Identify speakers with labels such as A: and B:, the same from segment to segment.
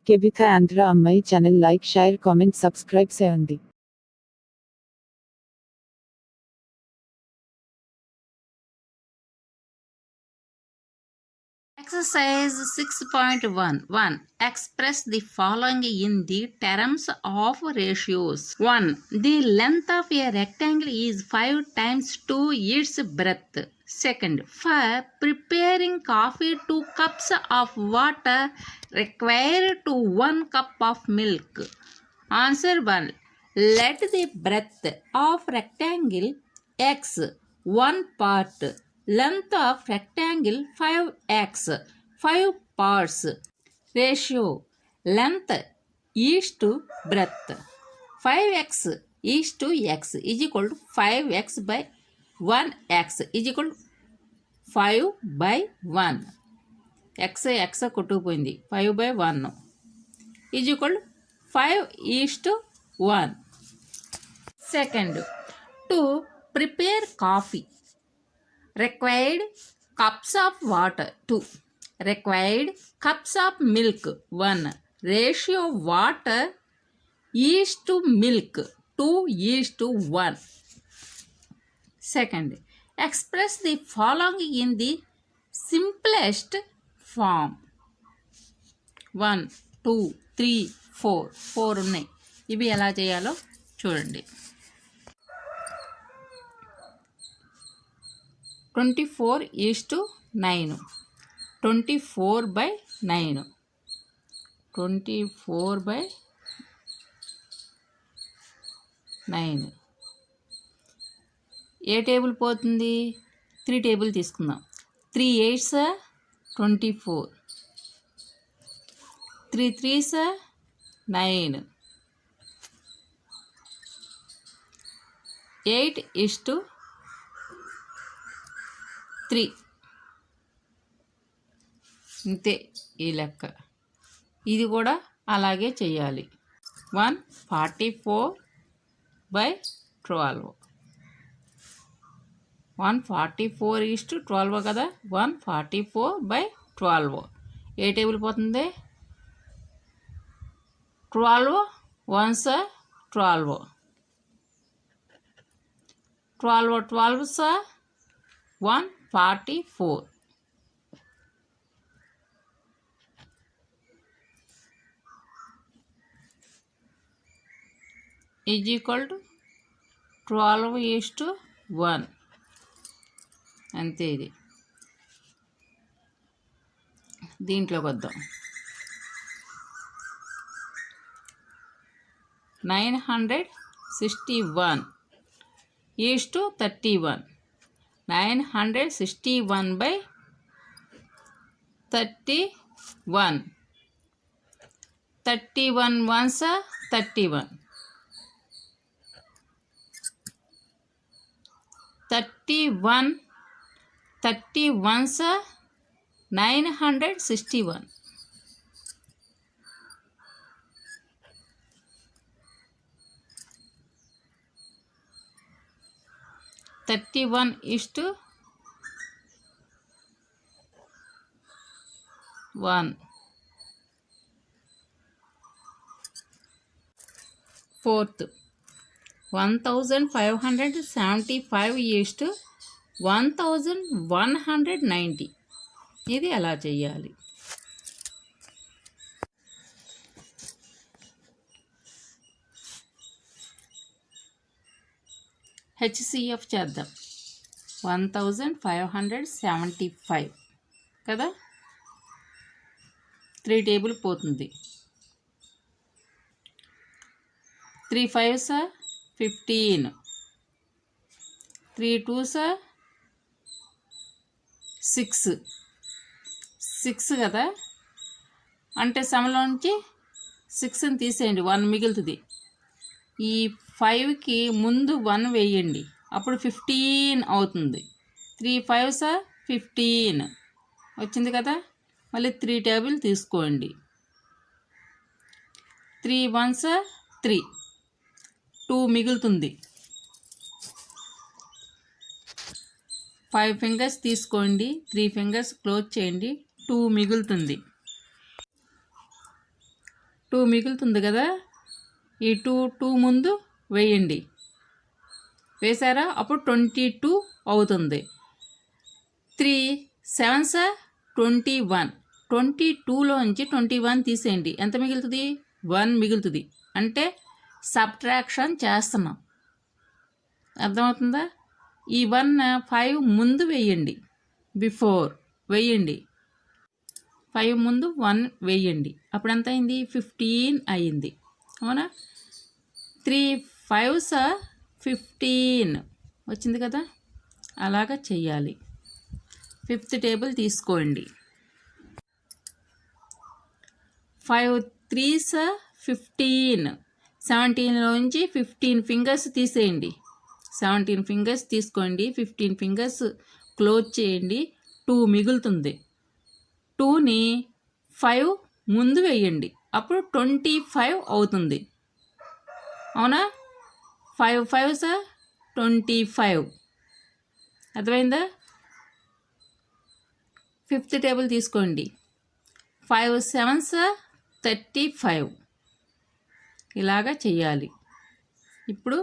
A: కెవిత ఆంధ్ర అమ్మాయి channel like share comment subscribe చేయండి.
B: Exercise 6.1. Express the following in the terms of ratios. 1. The length of a rectangle is 5 times 2 its breadth. Second, for preparing coffee, 2 cups of water require to 1 cup of milk. Answer 1. Let the breadth of rectangle x 1 part, length of rectangle 5x 5 parts. Ratio length is to breadth 5x is to x is equal to 5x by 1x is equal to 5 by 1. x కొట్టుకుపోయింది 5 by 1 is equal to 5 is to 1. Second, to prepare coffee, required cups of water 2, required cups of milk 1, ratio water is to milk 2 is to 1. Second, express the following in the simplest form. 1, 2, 3, 4 ఉన్నాయి. ఇవి ఎలా చేయాలో చూడండి. 24:9, 24/9, 24/9. ఏ table పోతుంది? 3 table తీసుకుందాం. 3 8s 24, 3 3s 9, 8:3. ఇంతే ఈ లెక్క. ఇది కూడా అలాగే చేయాలి. 144/12, 144:12 కదా. 144/12 ఏ టేబుల్ పోతుంది? 12 1s 12, 12 12s 144. Is equal to 12:1. అంతే. ఇది దీంట్లోకి వద్దాం. 961:31, 961/31, 31 1s 31, 31s 961. (31 is to 1). Fourth, 1575 is to 1190. ఇది ఎలా చేయాలి? HCF చేద్దాం. 1575 కదా. 3 టేబుల్ పోతుంది. 3 5s 15, 3 2s 6 కదా. అంటే సమలోంచి 6ని తీసేయండి, 1 మిగులుతుంది. ఈ 5కి ముందు 1 వేయండి, అప్పుడు 15 అవుతుంది. 3 5s 15 వచ్చింది కదా. మళ్ళీ 3 టేబుల్ తీసుకోండి. 3 1s 3, 2 మిగులుతుంది. 5 ఫింగర్స్ తీసుకోండి, 3 ఫింగర్స్ క్లోజ్ చేయండి, 2 మిగులుతుంది. 2 మిగులుతుంది కదా, ఈ 2 ముందు వేయండి. వేసారా? అప్పుడు 22 అవుతుంది. 3 7s 21. 22లోంచి 21 తీసేయండి. ఎంత మిగులుతుంది? 1 మిగులుతుంది. అంటే సబ్ట్రాక్షన్ చేస్తున్నాం. అర్థమవుతుందా? ఈ 1 5 ముందు వేయండి. బిఫోర్ వేయండి. 5 ముందు 1 వేయండి. అప్పుడు ఎంత అయింది? 15 అయింది. అవునా? 3 5s 15 వచ్చింది కదా. అలాగా చెయ్యాలి. 5th టేబుల్ తీసుకోండి. 5 3s 15. 17లోంచి 15 ఫింగర్స్ తీసేయండి. 17 ఫింగర్స్ తీసుకోండి. 15 ఫింగర్స్ క్లోజ్ చేయండి. 2 మిగులుతుంది. 2ని 5 ముందు వేయండి. అప్పుడు 25 అవుతుంది. అవునా? 5 5s 25. అర్థమైందా? 5th టేబుల్ తీసుకోండి. 5 7s 35. ఇలాగా చెయ్యాలి. ఇప్పుడు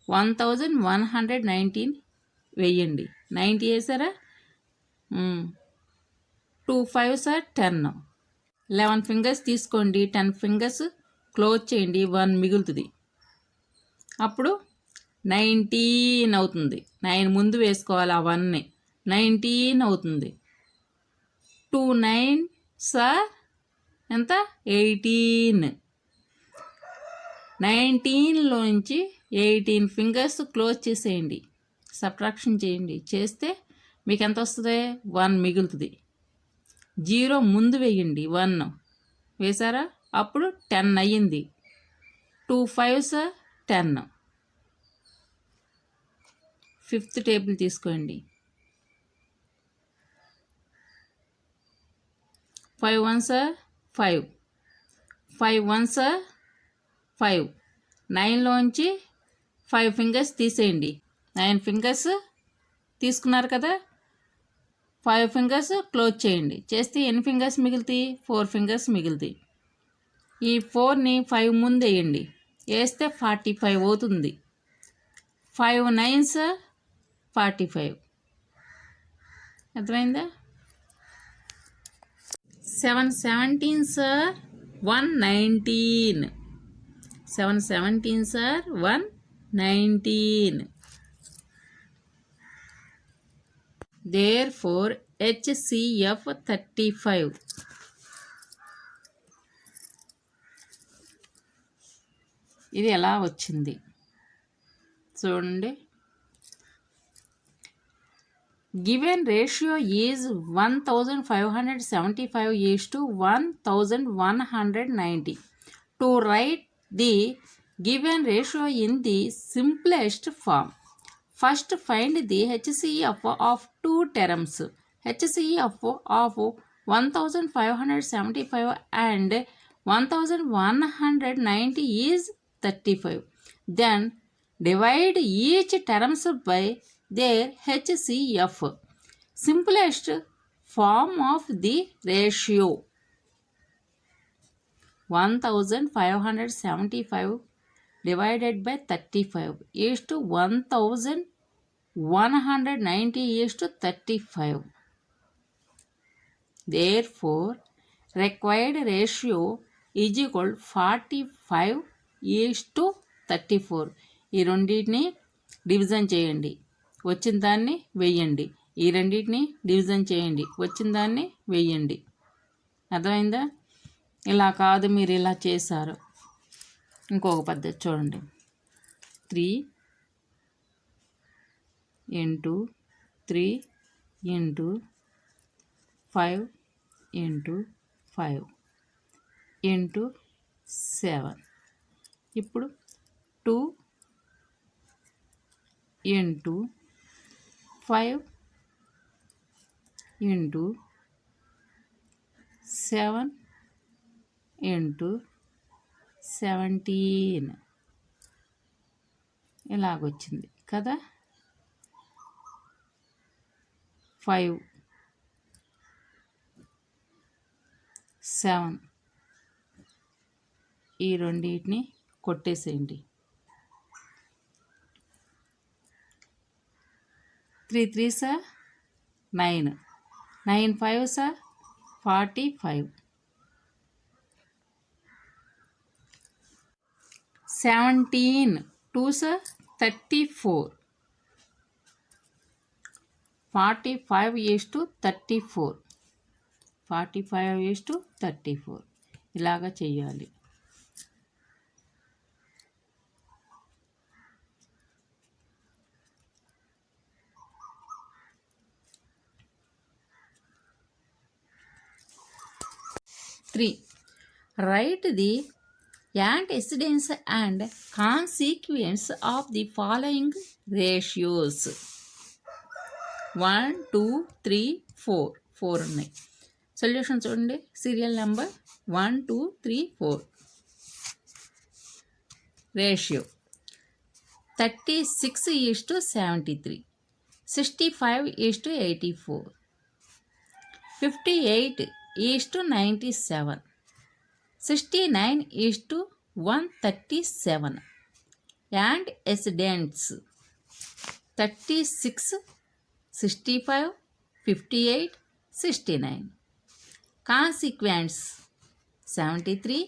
B: 1119 వేయండి. 90 వేసారా? 2 5s 10. 11 ఫింగర్స్ తీసుకోండి. 10 ఫింగర్స్ క్లోజ్ చేయండి. 1 మిగులుతుంది. అప్పుడు 19 అవుతుంది. 9 ముందు వేసుకోవాలి ఆ 1ని. 19 అవుతుంది. 2 9s ఎంత? 18. 19లోంచి 18 ఫింగర్స్ క్లోజ్ చేసేయండి. సబ్ట్రాక్షన్ చేయండి. చేస్తే మీకు ఎంత వస్తుంది? 1 మిగులుతుంది. 0 ముందు వేయండి. 1 వేసారా? అప్పుడు 10 అయ్యింది. 2 5s 10. 5th టేబుల్ తీసుకోండి. 5 1s 5. 5 1s 5. 9లోంచి 5 ఫింగర్స్ తీసేయండి. 9 ఫింగర్స్ తీసుకున్నారు కదా. 5 ఫింగర్స్ క్లోజ్ చేయండి. చేస్తే ఎన్ని ఫింగర్స్ మిగులుతాయి? 4 ఫింగర్స్ మిగులుతాయి. ఈ 4ని 5 ముందు వేయండి. వేస్తే 45 అవుతుంది. 5 9s 45. అర్థమైందా? 7 17s 119. 7 17s 119. Therefore HCF 35. ఇది ఎలా వచ్చింది చూడండి. Given ratio is 1575:1190. To write the given ratio in the simplest form, first find the HCF of two terms. HCF of 1575 and 1190 is 35. Then divide each terms by their HCF. Simplest form of the ratio 1575 divided by 35 is to 1190 is to 35. Therefore required ratio is equal 45 is to 34. ఈ రెండింటిని division చేయండి. వచ్చిన దాన్ని వెయ్యండి. ఈ రెండింటిని division చేయండి. వచ్చిన దాన్ని వెయ్యండి. అర్థమైందా? ఇలా కాదు, మీరు ఇలా చేశారు. ఇంకొక పద్ధతి చూడండి. 3 into 3 into 5 into 5 into 7. ఇప్పుడు 2 into 5 into 7 into 17 ఇలాగొచ్చింది కదా. 5 7 ఈ రెండింటిని కొట్టేసేయండి. 3 3s 9, 9 5s 45, 17 2s 34, 45:34, 45:34 ఇలాగా చెయ్యాలి. Write the antecedents and consequence of the following ratios. 1 2 3 4 4 ఉన్నాయి. సొల్యూషన్ చూడండి. Serial number 1 2 3 4. Ratio 36:73, 65:84, 58:97, 69:137. Antecedents 36, 65, 58, 69. Consequence 73,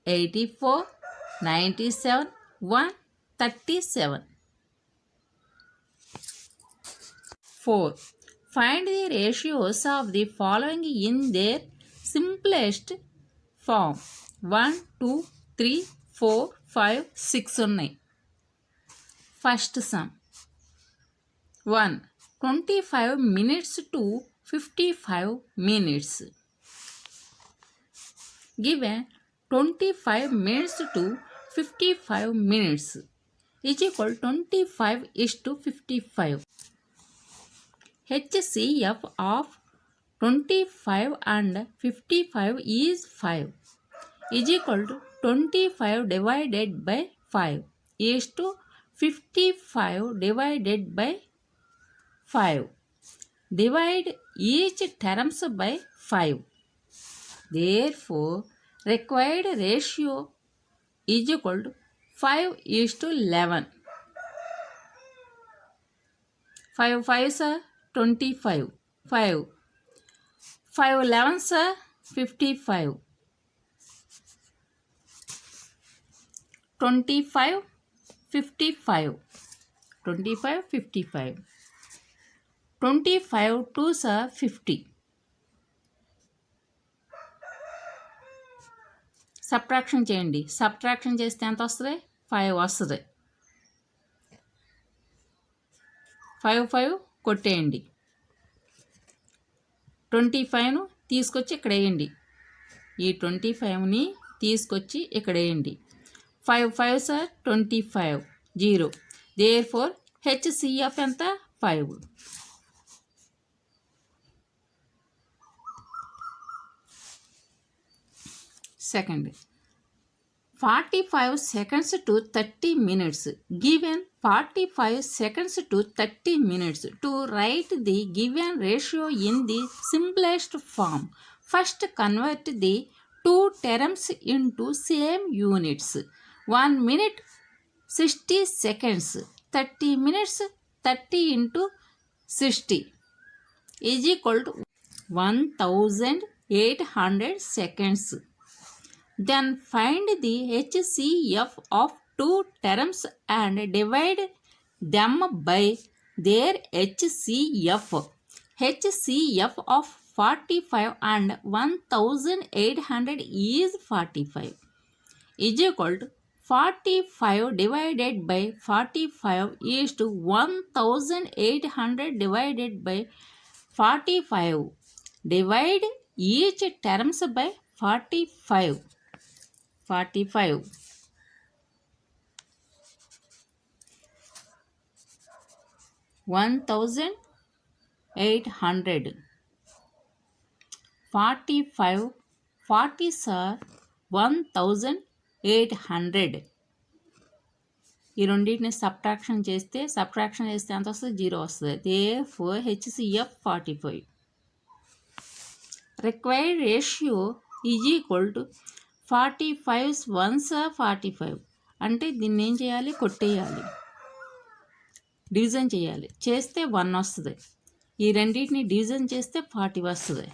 B: 84, 97, 137. 4. Find the ratios of the following in their simplest form. 1 2 3 4 5 6 ఉన్నాయి. First some 1 25 minutes to 55 minutes. Given 25 minutes to 55 minutes is equal 25:55. HCF of 25 and 55 is 5 is equal to 25 divided by 5 is to 55 divided by 5. Divide each terms by 5. Therefore, required ratio is equal to 5:11. 5 5s are 25. 5 11s are 55. 25 55. 25 55. 25 2s are 50. Subtraction చేయండి. Subtraction చేస్తే ఎంత వస్తుంది? 5 వస్తుంది. 5 5 కొట్టేయండి. 25ను తీసుకొచ్చి ఇక్కడ వేయండి. ఈ 25ని తీసుకొచ్చి ఇక్కడ వేయండి. 5 5s are 25. 0. Therefore, HCF ఎంత? 5. Second, 45 seconds to 30 minutes. Given 45 seconds to 30 minutes to write the given ratio in the simplest form. First, convert the two terms into same units. 1 minute 60 seconds, 30 minutes 30 into 60 is equal to 1800 seconds. Then find the HCF of two terms and divide them by their HCF. HCF of 45 and 1800 is 45 is equal to 45 divided by 45 is to 1800 divided by 45. Divide each terms by 45. 45. 1800. 45 40s are 1800. ఈ రెండింటిని subtraction చేస్తే ఎంత వస్తుంది? 0 వస్తుంది. Therefore, HCF 45. Required ratio is equal to 45 once 45 అంటే దీన్ని ఏం చేయాలి, కొట్టేయాలి, డివిజన్ చేయాలి. చేస్తే 1 వస్తుంది. ఈ రెండింటిని డివిజన్ చేస్తే 40 వస్తుంది.